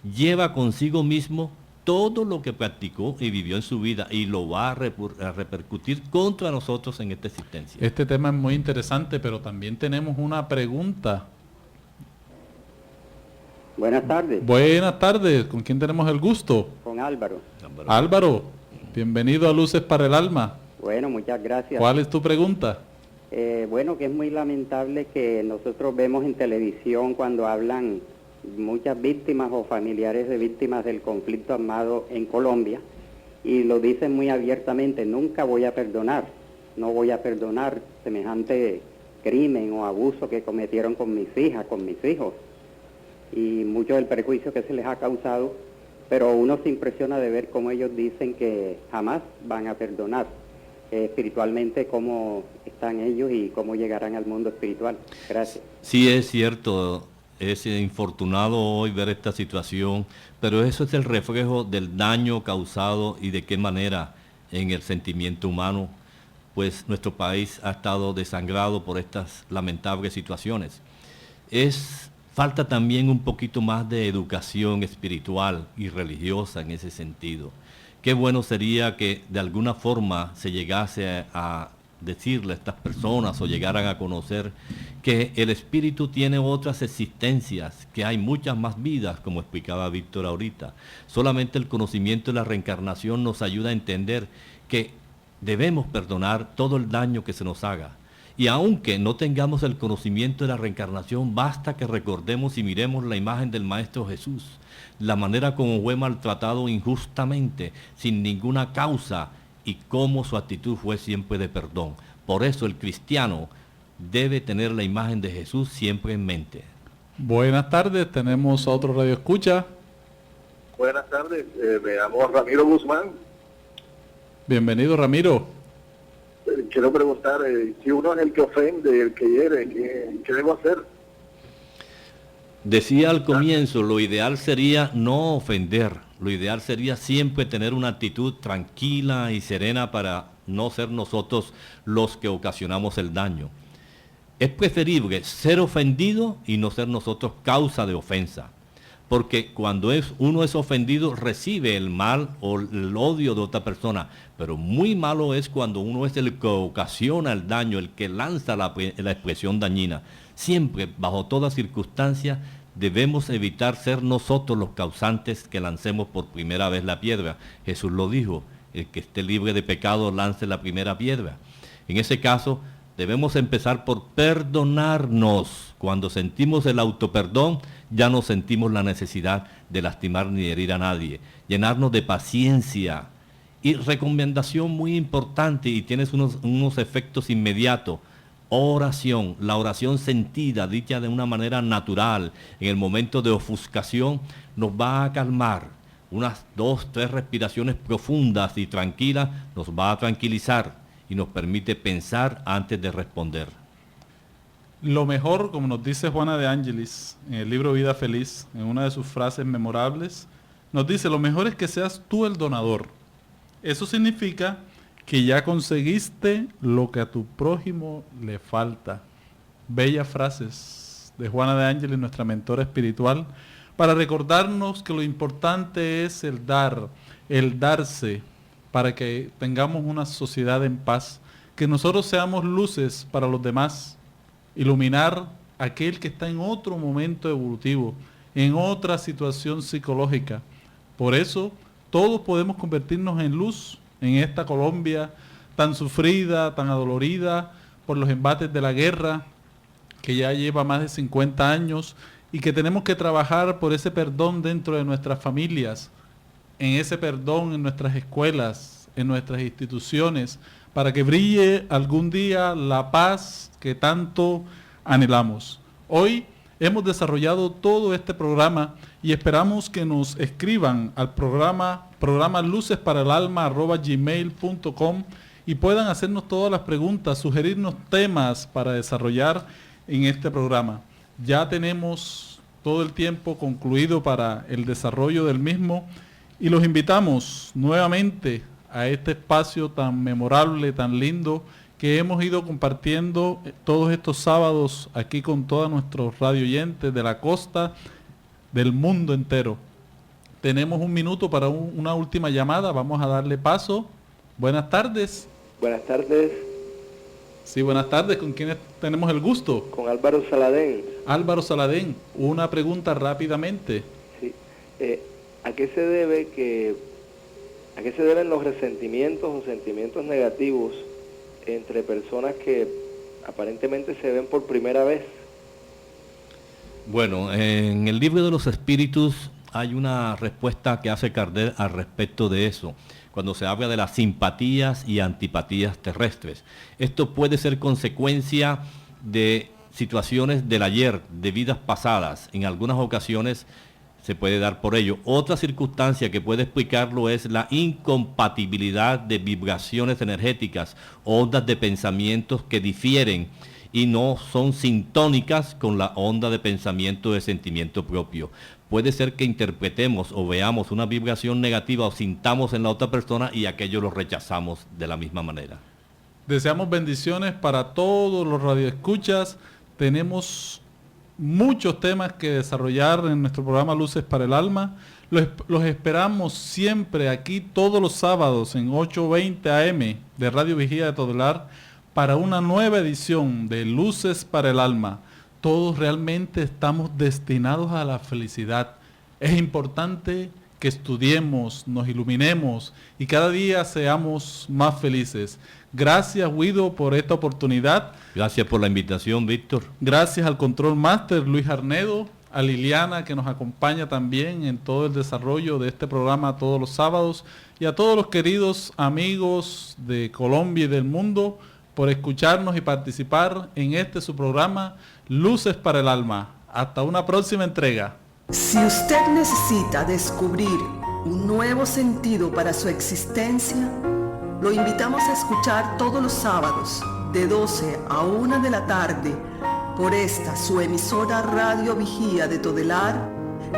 lleva consigo mismo todo lo que practicó y vivió en su vida y lo va a repercutir contra nosotros en esta existencia. Este tema es muy interesante, pero también tenemos una pregunta. Buenas tardes. Buenas tardes, ¿con quién tenemos el gusto? Con Álvaro. Álvaro, bienvenido a Luces para el Alma. Bueno, muchas gracias. ¿Cuál es tu pregunta? Bueno, que es muy lamentable que nosotros vemos en televisión cuando hablan muchas víctimas o familiares de víctimas del conflicto armado en Colombia y lo dicen muy abiertamente: nunca voy a perdonar, no voy a perdonar semejante crimen o abuso que cometieron con mis hijas, con mis hijos, y mucho del perjuicio que se les ha causado, pero uno se impresiona de ver cómo ellos dicen que jamás van a perdonar. Espiritualmente, cómo están ellos y cómo llegarán al mundo espiritual. Gracias. Sí, es cierto, es infortunado hoy ver esta situación, pero eso es el reflejo del daño causado y de qué manera en el sentimiento humano, pues nuestro país ha estado desangrado por estas lamentables situaciones. Falta también un poquito más de educación espiritual y religiosa en ese sentido. Qué bueno sería que de alguna forma se llegase a decirle a estas personas o llegaran a conocer que el espíritu tiene otras existencias, que hay muchas más vidas, como explicaba Víctor ahorita. Solamente el conocimiento de la reencarnación nos ayuda a entender que debemos perdonar todo el daño que se nos haga. Y aunque no tengamos el conocimiento de la reencarnación, basta que recordemos y miremos la imagen del Maestro Jesús, la manera como fue maltratado injustamente, sin ninguna causa, y cómo su actitud fue siempre de perdón. Por eso el cristiano debe tener la imagen de Jesús siempre en mente. Buenas tardes, tenemos a otro radio escucha. Buenas tardes, me llamo Ramiro Guzmán. Bienvenido, Ramiro. Quiero preguntar, si uno es el que ofende, el que hiere, ¿qué debo hacer? Decía al comienzo, lo ideal sería no ofender, lo ideal sería siempre tener una actitud tranquila y serena para no ser nosotros los que ocasionamos el daño. Es preferible ser ofendido y no ser nosotros causa de ofensa, porque cuando uno es ofendido recibe el mal o el odio de otra persona, pero muy malo es cuando uno es el que ocasiona el daño, el que lanza la expresión dañina. Siempre, bajo toda circunstancia, debemos evitar ser nosotros los causantes que lancemos por primera vez la piedra. Jesús lo dijo, el que esté libre de pecado lance la primera piedra. En ese caso, debemos empezar por perdonarnos. Cuando sentimos el autoperdón, ya no sentimos la necesidad de lastimar ni herir a nadie. Llenarnos de paciencia. Y recomendación muy importante, y tienes unos efectos inmediatos. Oración, la oración sentida, dicha de una manera natural, en el momento de ofuscación, nos va a calmar. Unas 2, 3 respiraciones profundas y tranquilas nos va a tranquilizar y nos permite pensar antes de responder. Lo mejor, como nos dice Juana de Ángelis en el libro Vida Feliz, en una de sus frases memorables, nos dice, lo mejor es que seas tú el donador. Eso significa que ya conseguiste lo que a tu prójimo le falta. Bellas frases de Juana de Ángelis, nuestra mentora espiritual, para recordarnos que lo importante es el dar, el darse, para que tengamos una sociedad en paz, que nosotros seamos luces para los demás, iluminar a aquel que está en otro momento evolutivo, en otra situación psicológica. Por eso, todos podemos convertirnos en luz en esta Colombia tan sufrida, tan adolorida por los embates de la guerra, que ya lleva más de 50 años, y que tenemos que trabajar por ese perdón dentro de nuestras familias, en ese perdón en nuestras escuelas, en nuestras instituciones, para que brille algún día la paz que tanto anhelamos. Hoy hemos desarrollado todo este programa y esperamos que nos escriban al programa lucesparaelalma@gmail.com y puedan hacernos todas las preguntas, sugerirnos temas para desarrollar en este programa. Ya tenemos todo el tiempo concluido para el desarrollo del mismo y los invitamos nuevamente a este espacio tan memorable, tan lindo, que hemos ido compartiendo todos estos sábados aquí con todos nuestros radio oyentes de la costa, del mundo entero. Tenemos un minuto para una última llamada, vamos a darle paso. Buenas tardes. Buenas tardes. Sí, buenas tardes. ¿Con quién tenemos el gusto? Con Álvaro Saladén. Álvaro Saladén, una pregunta rápidamente. Sí. ¿A qué se deben los resentimientos o sentimientos negativos entre personas que aparentemente se ven por primera vez? Bueno, en el libro de los espíritus hay una respuesta que hace Kardec al respecto de eso, cuando se habla de las simpatías y antipatías terrestres. Esto puede ser consecuencia de situaciones del ayer, de vidas pasadas. En algunas ocasiones se puede dar por ello. Otra circunstancia que puede explicarlo es la incompatibilidad de vibraciones energéticas, ondas de pensamientos que difieren y no son sintónicas con la onda de pensamiento de sentimiento propio. Puede ser que interpretemos o veamos una vibración negativa o sintamos en la otra persona y aquello lo rechazamos de la misma manera. Deseamos bendiciones para todos los radioescuchas. Tenemos muchos temas que desarrollar en nuestro programa Luces para el Alma. Los esperamos siempre aquí todos los sábados en 8:20 AM de Radio Vigía de Todelar para una nueva edición de Luces para el Alma. Todos realmente estamos destinados a la felicidad. Es importante que estudiemos, nos iluminemos y cada día seamos más felices. Gracias, Guido, por esta oportunidad. Gracias por la invitación, Víctor. Gracias al Control Master Luis Arnedo, a Liliana, que nos acompaña también en todo el desarrollo de este programa todos los sábados, y a todos los queridos amigos de Colombia y del mundo por escucharnos y participar en este su programa Luces para el Alma. Hasta una próxima entrega. Si usted necesita descubrir un nuevo sentido para su existencia, lo invitamos a escuchar todos los sábados de 12 a 1 de la tarde por esta su emisora Radio Vigía de Todelar,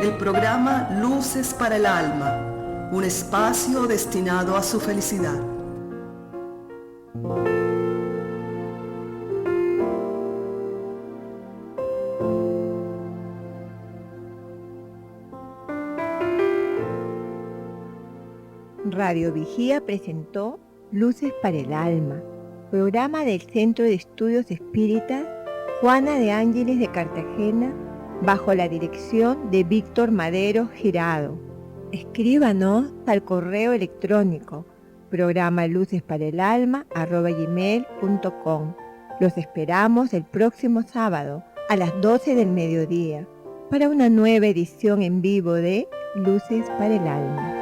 el programa Luces para el Alma, un espacio destinado a su felicidad. Radio Vigía presentó Luces para el Alma, programa del Centro de Estudios Espíritas Juana de Ángeles de Cartagena, bajo la dirección de Víctor Madero Girado. Escríbanos al correo electrónico programa lucesparaelalma@gmail.com. Los esperamos el próximo sábado a las 12 del mediodía para una nueva edición en vivo de Luces para el Alma.